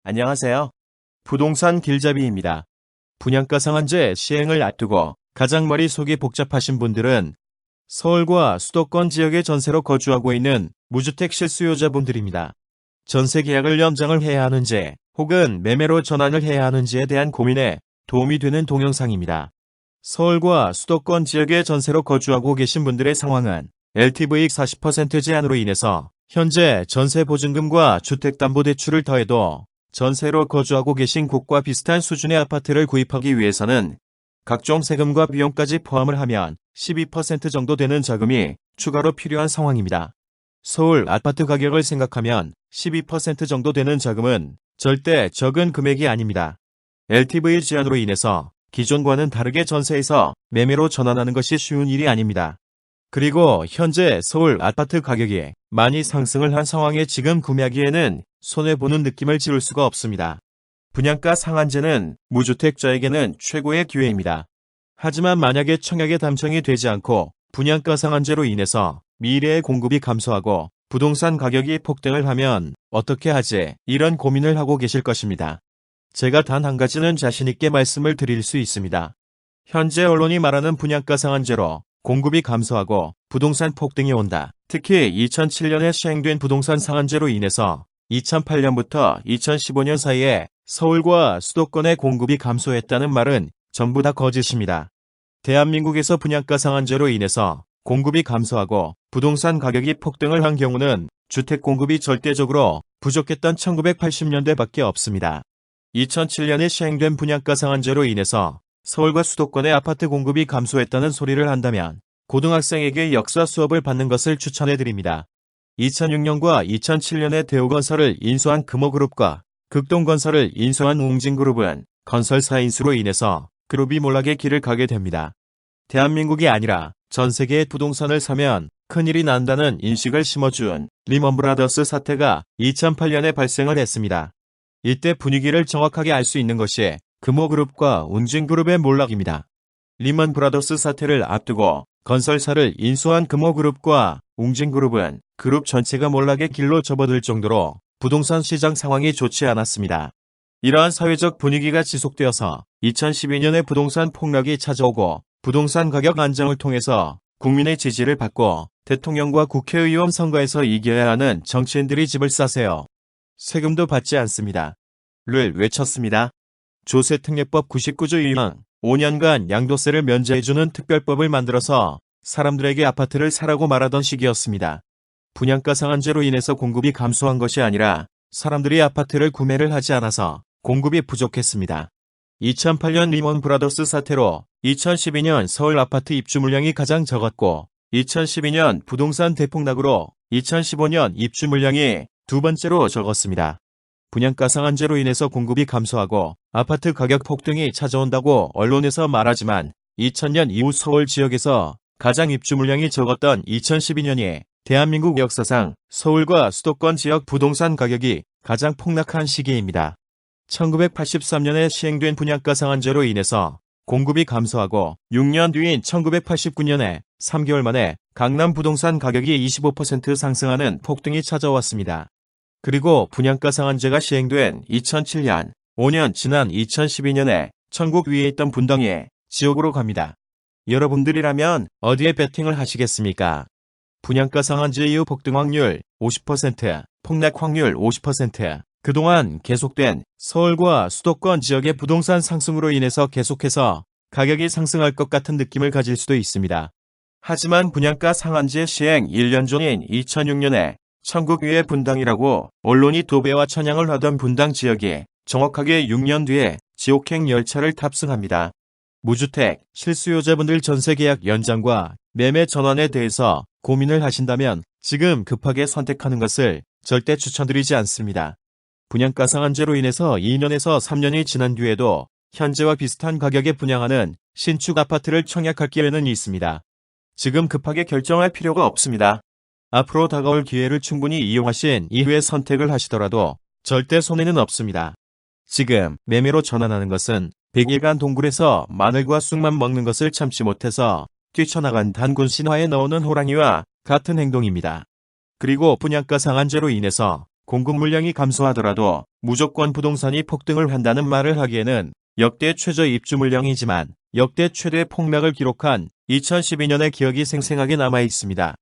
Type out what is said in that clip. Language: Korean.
안녕하세요. 부동산 길잡이입니다. 분양가 상한제 시행을 앞두고 가장 머릿속이 복잡하신 분들은 서울과 수도권 지역의 전세로 거주하고 있는 무주택 실수요자분들입니다. 전세 계약을 연장을 해야 하는지 혹은 매매로 전환을 해야 하는지에 대한 고민에 도움이 되는 동영상입니다. 서울과 수도권 지역의 전세로 거주하고 계신 분들의 상황은 LTV 40% 제한으로 인해서 현재 전세 보증금과 주택담보대출을 더해도 전세로 거주하고 계신 곳과 비슷한 수준의 아파트를 구입하기 위해서는 각종 세금과 비용까지 포함을 하면 12% 정도 되는 자금이 추가로 필요한 상황입니다. 서울 아파트 가격을 생각하면 12% 정도 되는 자금은 절대 적은 금액이 아닙니다. LTV 제한으로 인해서 기존과는 다르게 전세에서 매매로 전환하는 것이 쉬운 일이 아닙니다. 그리고 현재 서울 아파트 가격이 많이 상승을 한 상황에 지금 구매하기에는 손해보는 느낌을 지울 수가 없습니다. 분양가 상한제는 무주택자에게는 최고의 기회입니다. 하지만 만약에 청약에 당첨이 되지 않고 분양가 상한제로 인해서 미래의 공급이 감소하고 부동산 가격이 폭등을 하면 어떻게 하지? 이런 고민을 하고 계실 것입니다. 제가 단 한 가지는 자신있게 말씀을 드릴 수 있습니다. 현재 언론이 말하는 분양가 상한제로 공급이 감소하고 부동산 폭등이 온다. 특히 2007년에 시행된 부동산 상한제로 인해서 2008년부터 2015년 사이에 서울과 수도권의 공급이 감소했다는 말은 전부 다 거짓입니다. 대한민국에서 분양가 상한제로 인해서 공급이 감소하고 부동산 가격이 폭등을 한 경우는 주택 공급이 절대적으로 부족했던 1980년대밖에 없습니다. 2007년에 시행된 분양가 상한제로 인해서 서울과 수도권의 아파트 공급이 감소했다는 소리를 한다면 고등학생에게 역사 수업을 받는 것을 추천해드립니다. 2006년과 2007년에 대우건설을 인수한 금호그룹과 극동건설을 인수한 웅진그룹은 건설사 인수로 인해서 그룹이 몰락의 길을 가게 됩니다. 대한민국이 아니라 전 세계의 부동산을 사면 큰일이 난다는 인식을 심어준 리먼브라더스 사태가 2008년에 발생을 했습니다. 이때 분위기를 정확하게 알 수 있는 것이 금호그룹과 웅진그룹의 몰락입니다. 리먼브라더스 사태를 앞두고 건설사를 인수한 금호그룹과 웅진그룹은 그룹 전체가 몰락의 길로 접어들 정도로 부동산 시장 상황이 좋지 않았습니다. 이러한 사회적 분위기가 지속되어서 2012년에 부동산 폭락이 찾아오고 부동산 가격 안정을 통해서 국민의 지지를 받고 대통령과 국회의원 선거에서 이겨야 하는 정치인들이 집을 사세요. 세금도 받지 않습니다. 를 외쳤습니다. 조세특례법 99조 1항 5년간 양도세를 면제해주는 특별법을 만들어서 사람들에게 아파트를 사라고 말하던 시기였습니다. 분양가 상한제로 인해서 공급이 감소한 것이 아니라 사람들이 아파트를 구매를 하지 않아서 공급이 부족했습니다. 2008년 리먼 브라더스 사태로 2012년 서울 아파트 입주 물량이 가장 적었고 2012년 부동산 대폭락으로 2015년 입주 물량이 두 번째로 적었습니다. 분양가 상한제로 인해서 공급이 감소하고 아파트 가격 폭등이 찾아온다고 언론에서 말하지만 2000년 이후 서울 지역에서 가장 입주 물량이 적었던 2012년이 대한민국 역사상 서울과 수도권 지역 부동산 가격이 가장 폭락한 시기입니다. 1983년에 시행된 분양가 상한제로 인해서 공급이 감소하고 6년 뒤인 1989년에 3개월 만에 강남 부동산 가격이 25% 상승하는 폭등이 찾아왔습니다. 그리고 분양가 상한제가 시행된 2007년, 5년 지난 2012년에 천국 위에 있던 분당이 지옥으로 갑니다. 여러분들이라면 어디에 베팅을 하시겠습니까? 분양가 상한제 이후 폭등 확률 50%, 폭락 확률 50%, 그동안 계속된 서울과 수도권 지역의 부동산 상승으로 인해서 계속해서 가격이 상승할 것 같은 느낌을 가질 수도 있습니다. 하지만 분양가 상한제 시행 1년 전인 2006년에 천국 위의 분당이라고 언론이 도배와 찬양을 하던 분당 지역이 정확하게 6년 뒤에 지옥행 열차를 탑승합니다. 무주택, 실수요자분들 전세계약 연장과 매매 전환에 대해서 고민을 하신다면 지금 급하게 선택하는 것을 절대 추천드리지 않습니다. 분양가 상한제로 인해서 2년에서 3년이 지난 뒤에도 현재와 비슷한 가격에 분양하는 신축 아파트를 청약할 기회는 있습니다. 지금 급하게 결정할 필요가 없습니다. 앞으로 다가올 기회를 충분히 이용하신 이후에 선택을 하시더라도 절대 손해는 없습니다. 지금 매매로 전환하는 것은 100일간 동굴에서 마늘과 쑥만 먹는 것을 참지 못해서 뛰쳐나간 단군 신화에 나오는 호랑이와 같은 행동입니다. 그리고 분양가 상한제로 인해서 공급 물량이 감소하더라도 무조건 부동산이 폭등을 한다는 말을 하기에는 역대 최저 입주 물량이지만 역대 최대 폭락을 기록한 2012년의 기억이 생생하게 남아 있습니다.